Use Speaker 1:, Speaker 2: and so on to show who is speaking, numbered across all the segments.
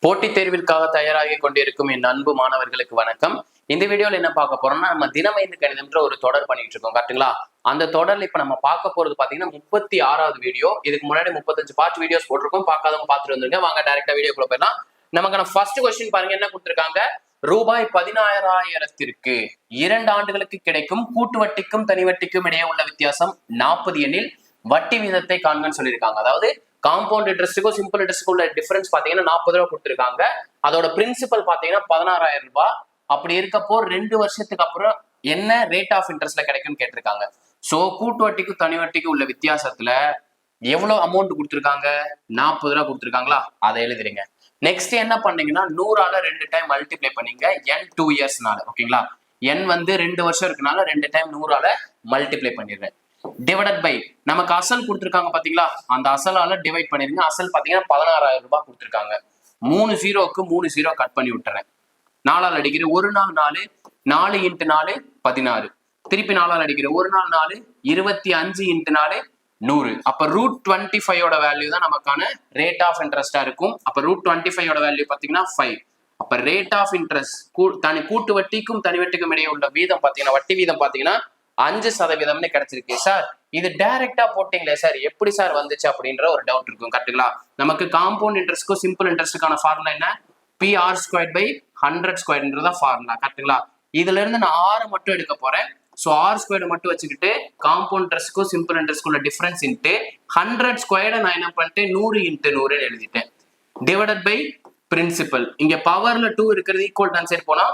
Speaker 1: போட்டித் தேர்விற்காக தயாராகி கொண்டிருக்கும் என் அன்பு மாணவர்களுக்கு வணக்கம். இந்த வீடியோல என்ன பார்க்க போறோம்னா, நம்ம தினமைந்து கணிதம்ன்ற ஒரு தொடர் பண்ணிட்டு இருக்கோம் கரெக்ட்டுங்களா? அந்த தொடர்ல இப்ப நம்ம பார்க்க போறது பாத்தீங்கன்னா 36வது வீடியோ. இதுக்கு முன்னாடி 35 பார்ட் வீடியோஸ் போட்டிருக்கோம். பார்க்காதவங்க பார்த்துட்டு வந்துருங்க. வாங்க டைரக்டா வீடியோக்குள்ள போயிடலாம். நமக்கான ஃபர்ஸ்ட் கொஸ்டின் பாருங்க, என்ன கொடுத்திருக்காங்க. ரூபாய் 16,000க்கு 2 ஆண்டுகளுக்கு கிடைக்கும் கூட்டு வட்டிக்கும் தனி வட்டிக்கும் இடையே உள்ள வித்தியாசம் 40 எனில் வட்டி வீதத்தை காண்கன்னு சொல்லியிருக்காங்க. அதாவது காம்பவுண்ட் இன்ட்ரெஸ்ட்டுக்கும் சிம்பிள் இன்ட்ரெஸ்ட்டுக்கும் உள்ள டிஃபரன்ஸ் பாத்தீங்கன்னா 40 ரூபாய் கொடுத்துருக்காங்க. அதோட பிரின்சிபல் பாத்தீங்கன்னா 16,000 ரூபாய். அப்படி இருக்கப்போ 2 வருஷத்துக்கு அப்புறம் என்ன ரேட் ஆஃப் இன்ட்ரெஸ்ட்ல கிடைக்கும்னு கேட்டிருக்காங்க. சோ கூட்டு வட்டிக்கும் தனி வட்டிக்கும் உள்ள வித்தியாசத்துல எவ்வளவு அமௌண்ட் கொடுத்துருக்காங்க? 40 ரூபாய் கொடுத்துருக்காங்களா? அதை எழுதிருங்க. நெக்ஸ்ட் என்ன பண்ணீங்கன்னா 100ஆல 2 டைம் மல்டிப்ளை பண்ணீங்க n 2 இயர்ஸ்னால. ஓகேங்களா? n வந்து 2 வருஷம் இருக்குனால 2 டைம் 100ஆல மல்டிப்ளை பண்ணிடுறேன். டிவைடட் பை நமக்கு அசல் கொடுத்துருக்காங்க பாத்தீங்களா, அந்த அசலால டிவைட் பண்ணிருங்க. அசல் பாத்தீங்கன்னா 16,000 ரூபாய் கொடுத்துருக்காங்க. 3 ஜீரோக்கு 3 ஜீரோ கட் பண்ணி விட்டுறேன். 4ஆல் அடிக்கிறேன். ஒரு நாள் 4, 4 × 4 16. திருப்பி 4ஆல் அடிக்கிறேன். ஒரு நாள் 4, 25 × 4 100. அப்ப √25 வேல்யூ தான் நமக்கான ரேட் ஆஃப் இன்ட்ரெஸ்டா இருக்கும். அப்ப √25 வேல்யூ பாத்தீங்கன்னா 5. அப்ப ரேட் ஆஃப் இன்ட்ரெஸ்ட் கூட்டு வட்டிக்கும் தனி வட்டிக்கும் இடையே உள்ள வீதம் பாத்தீங்கன்னா வட்டி வீதம் பாத்தீங்கன்னா 5% கிடைச்சிருக்கு. சார் இது டைரக்டா போட்டீங்களே சார், எப்படி சார் வந்துச்சு அப்படின்ற ஒரு டவுட் இருக்கும் கரெக்ட்டுங்களா? நமக்கு காம்பவுண்ட் இன்ட்ரெஸ்ட்க்கும் சிம்பிள் இன்ட்ரெஸ்ட்டுக்கான ஃபார்முலா என்ன? PR²/100² ஃபார்முலா கரெக்ட்டுங்களா? இதுல இருந்து நான் R மட்டும் எடுக்க போறேன். சோ R² மட்டும் வச்சுக்கிட்டு காம்பவுண்ட் இன்ட்ரெஸ்ட்க்கும் சிம்பிள் இன்ட்ரெஸ்ட்க்கும் உள்ள டிஃபரன்ஸ் இன்ட்டு 100² நான் என்ன பண்ணிட்டேன் 100 × 100 எழுதிட்டேன். Divided by principal. இங்க பவர்ல 2 இருக்கிறது ஈக்குவல் டான் சைடு போனா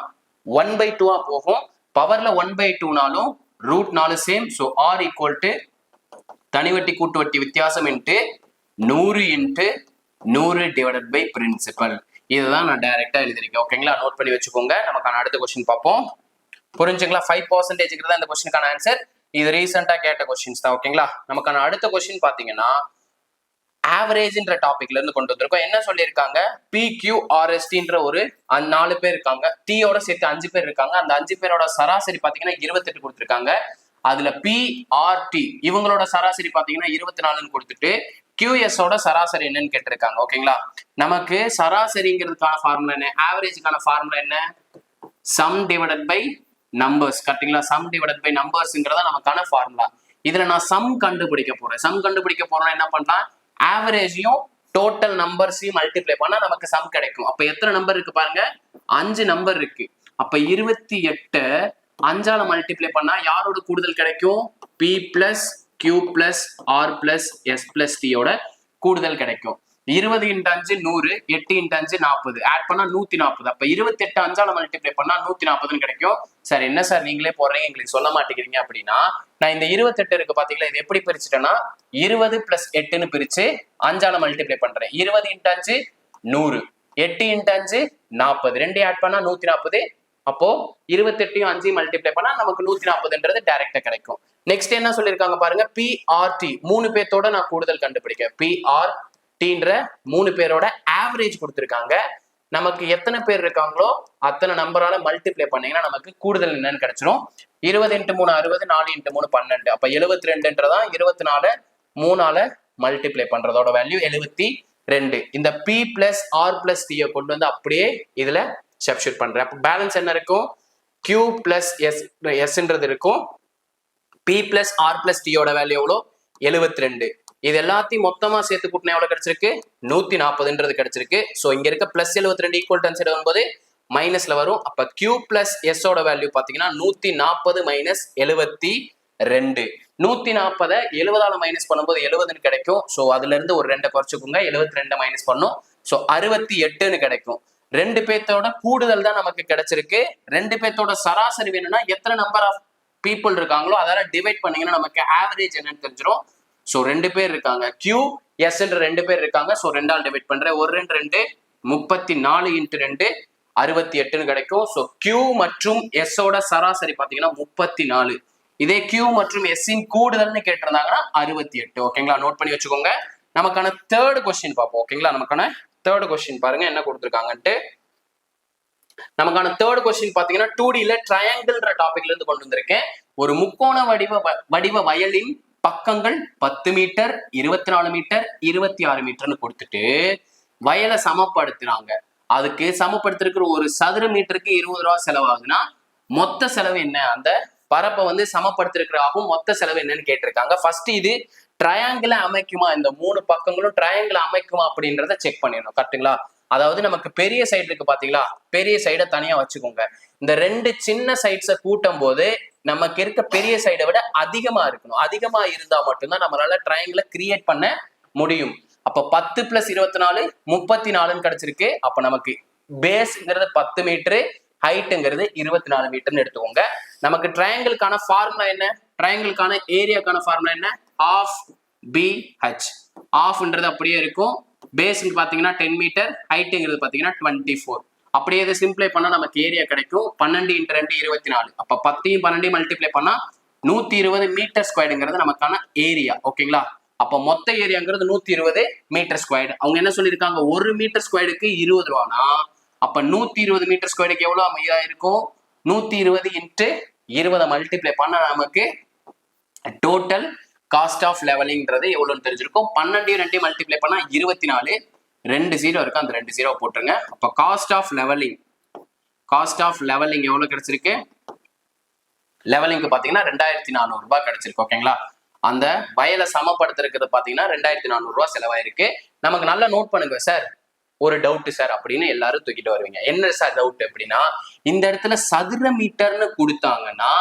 Speaker 1: 1/2 போகும். பவர்ல 1/2னாலும் √4 same. So R equal to தனி வட்டி கூட்டு வட்டி வித்தியாசம் இன்ட்டு 100 × 100 டிவைடட் பை பிரின்சிபல். இதுதான் நான் டைரக்டா எழுதிருக்கேன். ஓகேங்களா? நோட் பண்ணி வச்சுக்கோங்க. நமக்கான அடுத்த கொஸ்டின் பார்ப்போம். புரிஞ்சுங்களா? 5% தான் இந்த கொஸ்டினுக்கான ஆன்சர். இது ரீசெண்டா கேட்ட கொஸ்டின்ஸ் தான். ஓகேங்களா? நமக்கான அடுத்த கொஸ்டின் பாத்தீங்கன்னா ஆவரேஜ்ன்ற டாபிக்ல இருந்து கொண்டு வந்திருக்கோம். என்ன சொல்லியிருக்காங்க? PQRSTன்ற ஒரு 4 பேர் இருக்காங்க. Tயோட சேர்த்து 5 பேர் இருக்காங்க. அந்த 5 பேரோட சராசரி பாத்தீங்கன்னா 28 கொடுத்துருக்காங்க. அதுல PRT இவங்களோட சராசரி பாத்தீங்கன்னா 24ன்னு கொடுத்துட்டு QSஓட சராசரி என்னன்னு கேட்டிருக்காங்க. ஓகேங்களா? நமக்கு சராசரிங்கிறதுக்கான ஃபார்முலா என்ன? ஆவரேஜுக்கான ஃபார்முலா என்ன? சம் டிவைடட் பை நம்பர்ஸ் கரெக்ட்டுங்களா? சம் டிவைடட் பை நம்பர்ஸ்ங்கிறதா நமக்கான ஃபார்முலா. இதுல நான் சம் கண்டுபிடிக்க போறேன். சம் கண்டுபிடிக்க போறேன்னா என்ன பண்ணலாம்? ஆவரேஜையும் டோட்டல் நம்பர்ஸையும் மல்டிப்ளை பண்ணா நமக்கு சம் கிடைக்கும். அப்ப எத்தனை நம்பர் இருக்கு பாருங்க? 5 நம்பர் இருக்கு. அப்ப 28 5ஆல மல்டிப்ளை பண்ணா யாரோட கூடுதல் கிடைக்கும்? P + Q + R + S + T யோட கூடுதல் கிடைக்கும். 20 × 5 100, 8 × 5 40, ஆட் பண்ணா 140. அப்ப 28 5ஆல மல்டிப்ளை பண்ணா 140ன்னு கிடைக்கும். சார் என்ன சார் நீங்களே போடுறீங்க, எங்களுக்கு சொல்ல மாட்டேங்கிறீங்க அப்படின்னா, நான் இந்த 28 இருக்கு பாத்தீங்களா, இது எப்படி பிரிச்சுட்டேன்னா 20 + 8ன்னு பிரிச்சு 5ஆல மல்டிப்ளை பண்றேன். 20 × 5 100, 8 × 5 40, 2 ஆட் பண்ணா 140. அப்போ 28யும் 5யும் மல்டிப்ளை பண்ணா நமக்கு 140ன்றது டைரக்டா கிடைக்கும். நெக்ஸ்ட் என்ன சொல்லிருக்காங்க பாருங்க? PRT 3 பேத்தோட நான் கூடுதல் கண்டுபிடிக்க. PRTன்ற 3 பேரோட ஆவரேஜ் கொடுத்திருக்காங்க. நமக்கு எத்தனை பேர் இருக்காங்களோ அத்தனை நம்பரால மல்டிப்ளை பண்ணீங்கன்னா நமக்கு கூடுதல் என்னன்னு கிடைச்சிரும். 20 × 3 60, 4 × 3 12. அப்ப 72ன்றதான் 24 3ஆல மல்டிப்ளை பண்றதோட வேல்யூ 72. இந்த P + R + T கொண்டு வந்து அப்படியே இதுல சப்ஸ்டிட்யூட் பண்றேன். அப்ப பேலன்ஸ் என்ன இருக்கும்? Q + Sன்றது இருக்கும். P + R + T யோட வேல்யூ எவ்வளோ? 72. இது எல்லாத்தையும் மொத்தமா சேர்த்து கூட்டினா எவ்வளவு கிடைச்சிருக்கு? 140ன்றது கிடைச்சிருக்கு. சோ இங்க இருக்க +72 ஈக்குவல் டான் சைடு வரும்போது மைனஸ்ல வரும். அப்ப Q + S ஓட வேல்யூ பாத்தீங்கன்னா 140 - 72. 140 70ஆல மைனஸ் பண்ணும்போது 70ன்னு கிடைக்கும். சோ அதுல இருந்து ஒரு 2 குறைச்சுக்கோங்க. 72 மைனஸ் பண்ணும். சோ 68ன்னு கிடைக்கும். 2 பேத்தோட கூடுதல் தான் நமக்கு கிடைச்சிருக்கு. 2 பேத்தோட சராசரி வேணும்னா எத்தனை நம்பர் ஆஃப் பீப்புள் இருக்காங்களோ அதால டிவைட் பண்ணீங்கன்னா நமக்கு ஆவரேஜ் என்னன்னு தெரிஞ்சிடும். சோ 2 பேர் இருக்காங்க. QS ன்ற 2 பேர் இருக்காங்க. சோ 2ஆல் டிவைட் பண்றேன். 1 2 2 34 × 2 68ன்னு கிடைக்கும். சோ Q மற்றும் S ஓட சராசரி பாத்தீங்கன்னா 34. இதே Q மற்றும் S இன் கூடுதல்னு கேட்டிருந்தாங்கன்னா 68. ஓகேங்களா? நோட் பண்ணி வச்சுக்கோங்க. நமக்கான தேர்ட் கொஸ்டின் பார்ப்போம். ஓகேங்களா? நமக்கான தேர்ட் கொஸ்டின் பாருங்க என்ன கொடுத்துருக்காங்கன்ட்டு. நமக்கான தேர்ட் கொஸ்டின் பாத்தீங்கன்னா 2Dல ட்ரையாங்கிள்ன்ற டாபிக்ல இருந்து கொண்டு வந்திருக்கேன். ஒரு முக்கோண வடிவ வயலின் பக்கங்கள் 10 மீட்டர், 24 மீட்டர், 26 மீட்டர்னு கொடுத்துட்டு வயலை சமப்படுத்துறாங்க. அதுக்கு சமப்படுத்திருக்கிற ஒரு சதுர மீட்டருக்கு 20 ரூபா செலவாகுதுன்னா மொத்த செலவு என்ன, அந்த பரப்பை வந்து சமப்படுத்திருக்கிற ஆகும் மொத்த செலவு என்னன்னு கேட்டிருக்காங்க. ஃபர்ஸ்ட் இது ட்ரையாங்கிள அமைக்குமா, இந்த 3 பக்கங்களும் ட்ரையாங்கிள அமைக்குமா அப்படின்றத செக் பண்ணிடணும். கரெக்டுங்களா? அதாவது நமக்கு பெரிய சைடு இருக்கு பாத்தீங்களா, பெரிய சைடை தனியா வச்சுக்கோங்க. இந்த 2 சின்ன சைட்ஸை கூட்டும் போது நமக்கு இருக்க பெரிய சைடை விட அதிகமா இருக்கணும். அதிகமா இருந்தா மட்டும்தான் நம்மளால ட்ரையாங்கிள கிரியேட் பண்ண முடியும். அப்ப 10 + 24 34 கிடைச்சிருக்கு. அப்ப நமக்கு பேஸ்ங்கிறது 10 மீட்டரு, ஹைட்டுங்கிறது 24 மீட்டர்னு எடுத்துக்கோங்க. நமக்கு ட்ரையாங்கிளுக்கான ஃபார்முலா என்ன, ட்ரையாங்கிளுக்கான ஏரியாக்கான ஃபார்முலா என்ன, ஆஃப் BH. ஆஃப்ன்றது அப்படியே இருக்கும். பேஸ்ன்னு பாத்தீங்கன்னா 10 மீட்டர், ஹைட்டுங்கிறது பாத்தீங்கன்னா 24. அப்படியே இதை சிம்பிளை பண்ணா நமக்கு ஏரியா கிடைக்கும். 12 × 2 24. அப்ப 10யும் 12யும் மல்டிப்ளை பண்ணா 120 மீட்டர் ஸ்கொயர்டுங்கிறது நமக்கான ஏரியா. ஓகேங்களா? அப்ப மொத்த ஏரியாங்கிறது 120 மீட்டர் ஸ்கொயர்டு. அவங்க என்ன சொல்லியிருக்காங்க, 1 மீட்டர் ஸ்கொயருக்கு 20 ரூபானா அப்ப 120 மீட்டர் ஸ்கொயருக்கு எவ்வளவு அமைதியா இருக்கும், 120 × 20 மல்டிப்ளை பண்ணா நமக்கு டோட்டல் காஸ்ட் ஆஃப் லெவலிங்கிறது எவ்வளவுன்னு தெரிஞ்சிருக்கும். 12யும் 2யும் மல்டிப்ளை பண்ணா 24, 2 0 இருக்கு, அந்த 2 0 போட்டுருங்க. அப்ப காஸ்ட் ஆஃப் லெவலிங் எவ்வளவு கிடைச்சிருக்கு, லெவலிங்க்கு பாத்தீங்கன்னா 2400 ரூபாய் கிடைச்சிருக்கு. ஓகேங்களா? அந்த வயலை சமப்படுத்திருக்கிறது பாத்தீங்கன்னா 2400 ரூபாய் செலவாயிருக்கு. நமக்கு நல்லா நோட் பண்ணுங்க சார், ஒரு டவுட் சார் அப்படின்னு எல்லாரும் தூக்கிட்டு வருவீங்க. என்ன சார் டவுட் அப்படின்னா, இந்த இடத்துல சதுர மீட்டர்னு கொடுத்தாங்கன்னா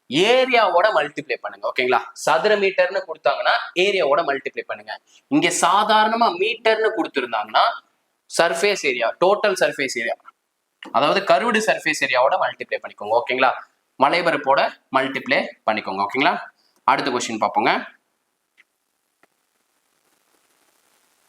Speaker 1: ஏரியாவோட மல்டிப்ளை பண்ணுங்க. ஓகேங்களா? சதுர மீட்டர்னு கொடுத்தாங்கன்னா ஏரியாவோட மல்டிப்ளை பண்ணுங்க. இங்க சாதாரணமா மீட்டர்னு கொடுத்துருந்தாங்கன்னா surface area, total surface area, அதாவது கர்வ்டு சர்ஃபேஸ் ஏரியாவோட மல்டிப்ளை பண்ணிக்கோங்க. ஓகேங்களா? மலைபரப்போட மல்டிப்ளை பண்ணிக்கோங்க. ஓகேங்களா? அடுத்த கொஸ்டின் பார்ப்போங்க.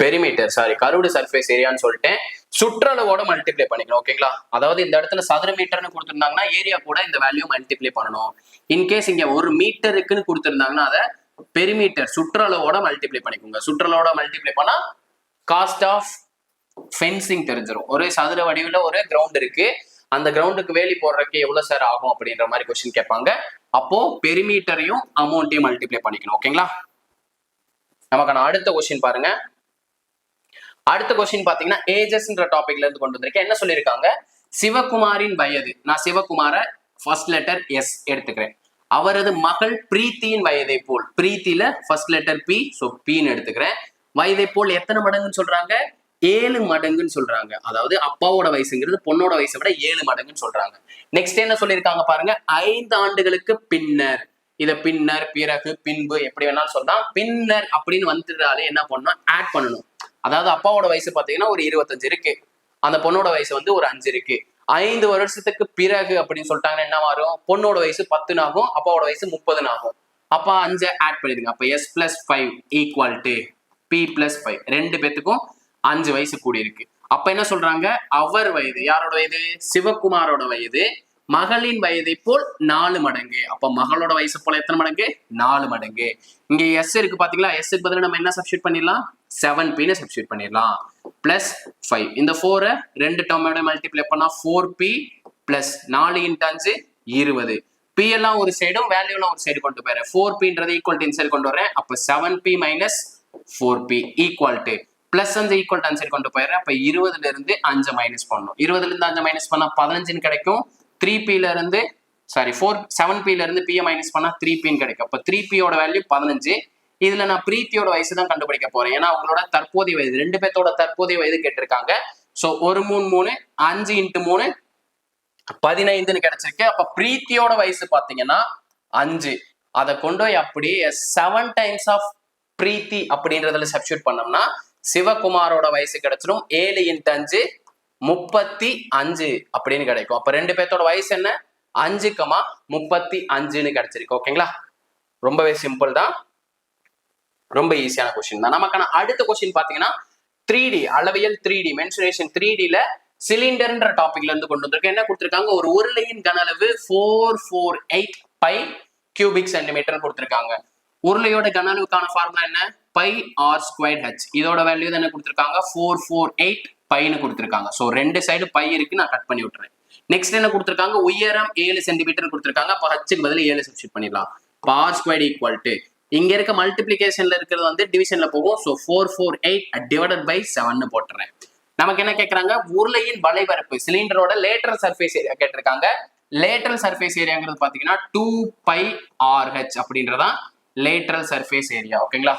Speaker 1: பெரிமீட்டர், சாரி கர்வ்டு சர்ஃபேஸ் ஏரியான்னு சொல்லிட்டேன், சுற்றளவோட மல்டிப்ளை பண்ணிக்கணும். ஓகேங்களா? அதாவது இந்த இடத்துல சதுர மீட்டர்னு கொடுத்துருந்தாங்கன்னா ஏரியா கூட இந்த வேல்யூ மல்டிப்ளை பண்ணணும். இன்கேஸ் இங்க 1 மீட்டருக்குன்னு கொடுத்துருந்தாங்கன்னா அதை பெரிமீட்டர் சுற்றளவோட மல்டிப்ளை பண்ணிக்கோங்க. சுற்றளவோட மல்டிப்ளை பண்ணா காஸ்ட் ஆஃப் ஃபென்சிங் தெரிஞ்சிடும். ஒரு சதுர வடிவில் ஒரு கிரவுண்ட் இருக்கு, அந்த கிரவுண்டுக்கு வேலி போடுறதுக்கு எவ்வளவு சார் ஆகும் அப்படின்ற மாதிரி கொஸ்டின் கேட்பாங்க. அப்போ பெரிமீட்டரையும் அமௌண்ட்டையும் மல்டிப்ளை பண்ணிக்கணும். ஓகேங்களா? நமக்கான அடுத்த கொஸ்டின் பாருங்க. அடுத்த கொஸ்டின் பாத்தீங்கன்னா ஏஜஸ்ன்ற டாபிக்ல இருந்து கொண்டு வந்திருக்கேன். என்ன சொல்லியிருக்காங்க, சிவகுமாரின் வயது, நான் சிவகுமார ஃபர்ஸ்ட் லெட்டர் எஸ் எடுத்துக்கிறேன். அவரது மகள் பிரீத்தியின் வயதை போல், பிரீத்தில ஃபர்ஸ்ட் லெட்டர் பி, சோ பின்னு எடுத்துக்கிறேன். வயதை போல் எத்தனை மடங்குன்னு சொல்றாங்க, 7 மடங்குன்னு சொல்றாங்க. அதாவது அப்பாவோட வயசுங்கிறது பொண்ணோட வயசை விட 7 மடங்குன்னு சொல்றாங்க. நெக்ஸ்ட் என்ன சொல்லியிருக்காங்க பாருங்க, 5 ஆண்டுகளுக்கு பின்னர். இத பின்னர், பிறகு, பின்பு எப்படி வேணாலும் சொல்லலாம். பின்னர் அப்படின்னு வந்துட்டாலே என்ன பண்ணணும், ஆட் பண்ணணும். அதாவது அப்பாவோட வயசு பாத்தீங்கன்னா ஒரு 25 இருக்கு, அந்த பொண்ணோட வயசு வந்து ஒரு 5 இருக்கு. 5 வருஷத்துக்கு பிறகு அப்படின்னு சொல்லிட்டாங்கன்னா என்ன வரும், பொண்ணோட வயசு 10 ஆகும், அப்பாவோட வயசு 30 ஆகும். அப்ப 5 ஆட் பண்ணிடுங்க. அப்ப s + 5 = p + 5, ரெண்டு பேத்துக்கும் 5 வயசு கூடி இருக்கு. அப்ப என்ன சொல்றாங்க, அவர் வயது, யாரோட வயது, சிவகுமாரோட வயது மகளின் வயதை போல் 4 மடங்கு. அப்ப மகளோட வயசு போல எத்தனை மடங்கு, 4 மடங்கு. இங்க எஸ் இருக்கு பாத்தீங்களா, எஸ் பதிலா நம்ம என்ன சப்ஸ்டிட் பண்ணிடலாம், 7p சப்ஸ்டிட் பண்ணிடலாம். +5, இந்த 4 ரெண்டு டேர்மோட மல்டிப்ளை பண்ணா 4p + 4 × 5 20. p எல்லாம் ஒரு சைடும் வேல்யூ எல்லாம் ஒரு சைடு கொண்டு போறேன். 4pன்றது ஈக்குவல் டு இன்சைடு கொண்டு வரேன். அப்ப 7p - 4p = plus 5 equal to answer கொண்டு போயிடுறேன். அப்ப 20ல இருந்து 5 மைனஸ் பண்ணணும். 20ல இருந்து 5 மைனஸ் பண்ணா 15 கிடைக்கும். 3pல இருந்து 7pல இருந்து p மைனஸ் பண்ணா 3p கிடைக்கும். அப்ப 3p யோட வேல்யூ 15. இதுல நான் பிரீத்தியோட வயசு தான் கண்டுபிடிக்க போறேன். ஏன்னா அவங்களோட தற்போதைய வயது, ரெண்டு பேர்த்தோட தற்போதைய வயது கேட்டிருக்காங்க. சோ 1 3 3 5 × 3 15ன்னு கிடைச்சிருக்கு. அப்ப பிரீத்தியோட வயசு பாத்தீங்கன்னா 5. அதை கொண்டு போய் அப்படியே 7 டைம்ஸ் ஆஃப் பிரீத்தி அப்படின்றதுல சப்ஸ்டிட்யூட் பண்ணோம்னா சிவகுமாரோட வயசு கிடைச்சிடும். 7 × 5 35 அப்படின்னு கிடைக்கும். அப்ப ரெண்டு பேர்த்தோட வயசு என்ன, 5, 35ன்னு கிடைச்சிருக்கு. ஓகேங்களா? ரொம்பவே சிம்பிள் தான், ரொம்ப ஈஸியான கொஸ்டின் தான். நமக்கான அடுத்த கொஸ்டின் பாத்தீங்கன்னா 3D அளவியல், 3D மென்சுரேஷன், 3Dல சிலிண்டர்ன்ற டாபிக்ல இருந்து கொண்டு வந்திருக்கேன். என்ன கொடுத்திருக்காங்க, ஒரு உருளையின் கன அளவு 448 பை கியூபிக் சென்டிமீட்டர் கொடுத்திருக்காங்க. உருளையோட கன அளவுக்கான ஃபார்முலா என்ன, πr²h. இதோட வேல்யூ என்ன கொடுத்திருக்காங்க, 448 பைன்னு கொடுத்திருக்காங்க. சோ ரெண்டு சைடு பை இருக்கு, நான் கட் பண்ணி விட்டுறேன். நெக்ஸ்ட் என்ன கொடுத்திருக்காங்க, உயரம் 7 சென்டிமீட்டர் கொடுத்திருக்காங்க. அப்ப ஹச்சுக்கு பதில் 7 சப்ஸ்டிட் பண்ணிடலாம். r² இங்க இருக்க மல்டிபிளிகேஷன்ல இருக்கிறது வந்து டிவிஷன்ல போகும். சோ 448 / 7 போட்டுறேன். நமக்கு என்ன கேட்கறாங்க, உருளையின் வளைவரப்பு சிலிண்டரோட லேட்டரல் சர்ஃபேஸ் ஏரியா கேட்டிருக்காங்க. லேட்டரல் சர்ஃபேஸ் ஏரியாங்கிறது பாத்தீங்கன்னா 2πRH அப்படின்றதான் லேட்டரல் சர்ஃபேஸ் ஏரியா. ஓகேங்களா,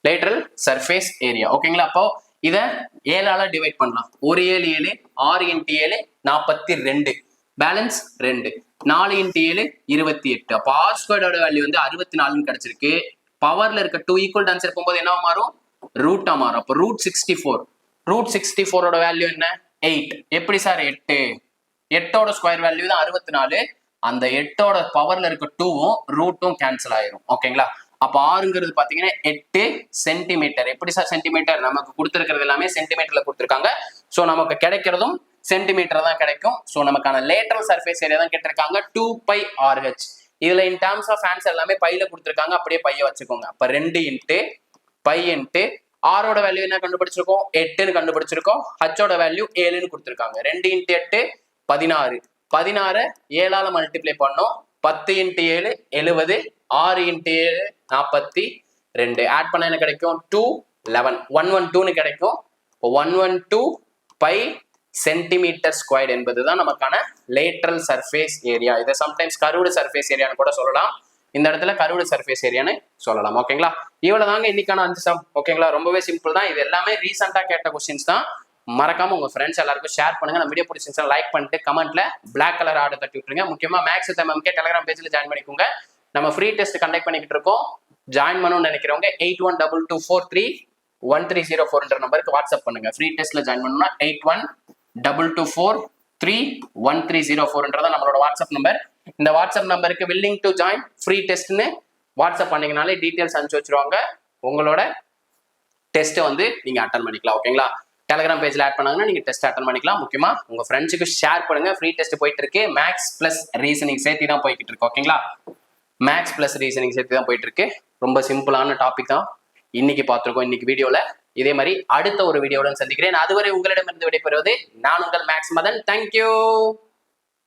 Speaker 1: லேட்டரல் சர்ஃபேஸ் ஏரியா. ஓகேங்களா, அப்போ இத 7ஆல டிவைட் பண்ணலாம். ஒரு 7 7 6 × 7 42, பேலன்ஸ் 2, 4 × 7 28. அப்போ ஆர் ஸ்கொயர்டோட வேல்யூ வந்து 64 கிடைச்சிருக்கு. பவர்ல இருக்க 2 ஈக்குவல் டு ஆன்சர் போகும்போது என்ன மாறும், ரூட்டா மாறும். அப்போ √64. √64ஓட வேல்யூ என்ன, 8. எப்படி சார் 8? 8ஓட ஸ்கொயர் வேல்யூ தான் 64. அந்த 8ஓட பவர்ல இருக்க 2வும் ரூட்டும் கேன்சல் ஆயிரும். ஓகேங்களா, அப்ப ஆறுங்கிறது பாத்தீங்கன்னா 8 சென்டிமீட்டர். எப்படி சார் சென்டிமீட்டர், நமக்கு கொடுத்திருக்கிறது எல்லாமே சென்டிமீட்டர்ல கொடுத்திருக்காங்க. சோ நமக்கு கிடைக்கிறதும் சென்டிமீட்டர் தான் கிடைக்கும். சோ நமக்கான லேட்டரல் சர்ஃபேஸ் ஏரியா தான் கேட்டிருக்காங்க 2πRH. இதுல இன் டர்ம்ஸ் ஆஃப் ஆன்சர் எல்லாமே பையில கொடுத்திருக்காங்க, அப்படியே பைய வச்சுக்கோங்க. அப்ப 2 × π × ஆரோட வேல்யூ என்ன கண்டுபிடிச்சிருக்கோம், 8ன்னு கண்டுபிடிச்சிருக்கோம். ஹச்சோட வேல்யூ 7ன்னு கொடுத்திருக்காங்க. 2 × 8 16. 16 7ஆல மல்டிப்ளை பண்ணோம். 10 × 7 70. 6 × 7 42. ஆட் பண்ண என்ன கிடைக்கும், 211. 112ன்னு கிடைக்கும். 112 π சென்டிமீட்டர் ஸ்கொயர் என்பதுதான் நமக்கான லேட்டரல் சர்ஃபேஸ் ஏரியா. இதை சம்டைம்ஸ் கர்வ்டு சர்ஃபேஸ் ஏரியான்னு கூட சொல்லலாம். இந்த இடத்துல கர்வ்டு சர்ஃபேஸ் ஏரியான்னு சொல்லலாம். ஓகேங்களா, இவ்வளவுதாங்க இன்னைக்கான 5 சம். ஓகேங்களா, ரொம்பவே சிம்பிள் தான். இது எல்லாமே ரீசெண்டா கேட்ட கொஸ்டின்ஸ் தான். மறக்காம உங்க ஃப்ரெண்ட்ஸ் எல்லாருக்கும் ஷேர் பண்ணுங்க. நம்ம வீடியோ பிடிச்சிருந்தா லைக் பண்ணிட்டு கமெண்ட்ல பிளாக் கலர் ஆர்டர் தட்டி விட்டுருங்க. முக்கியமா மேக்ஸ் வித் எம்எம்கே டெலிகிராம் பேஜ்ல ஜாயின் பண்ணிக்கோங்க. நம்ம ஃப்ரீ டெஸ்ட் கண்டக்ட் பண்ணிக்கிட்டு இருக்கோம். ஜாயின் பண்ணணும்னு நினைக்கிறவங்க 8122431304 நம்பருக்கு வாட்ஸ்அப் பண்ணுங்க. ஃப்ரீ டெஸ்ட்ல ஜாயின் பண்ணணும்னா 8122431304 நம்மளோட வாட்ஸ்அப் நம்பர். இந்த வாட்ஸ்அப் நம்பருக்கு willing to join ஃப்ரீ டெஸ்ட்னு வாட்ஸ்அப் பண்ணீங்கனாலே டீடைல்ஸ் அனுப்பிச்சு வச்சிருவாங்க. உங்களோட டெஸ்ட்டை வந்து நீங்க அட்டன் பண்ணிக்கலாம். ஓகேங்களா, டெலிகிராம் பேஜ்ல ஆட் பண்ணாங்கன்னா நீங்க டெஸ்ட் அட்டன் பண்ணிக்கலாம். முக்கியமா உங்க ஃப்ரெண்ட்ஸுக்கு ஷேர் பண்ணுங்க. ஃப்ரீ டெஸ்ட் போயிட்டு இருக்கு. மேக்ஸ் பிளஸ் ரீசனிங் சேர்த்து தான் போய்கிட்டு இருக்கு. ஓகேங்களா, மேக்ஸ் பிளஸ் ரீசனிங் சேர்த்து தான் போயிட்டு இருக்கு. ரொம்ப சிம்பிளான டாபிக் தான் இன்னைக்கு பார்த்துருக்கோம் இன்னைக்கு வீடியோல. இதே மாதிரி அடுத்த ஒரு வீடியோவுடன் சந்திக்கிறேன். அதுவரை உங்களிடமிருந்து விடைபெறுவது நான் உங்கள் மேக்ஸ் மதன். தேங்க்யூ.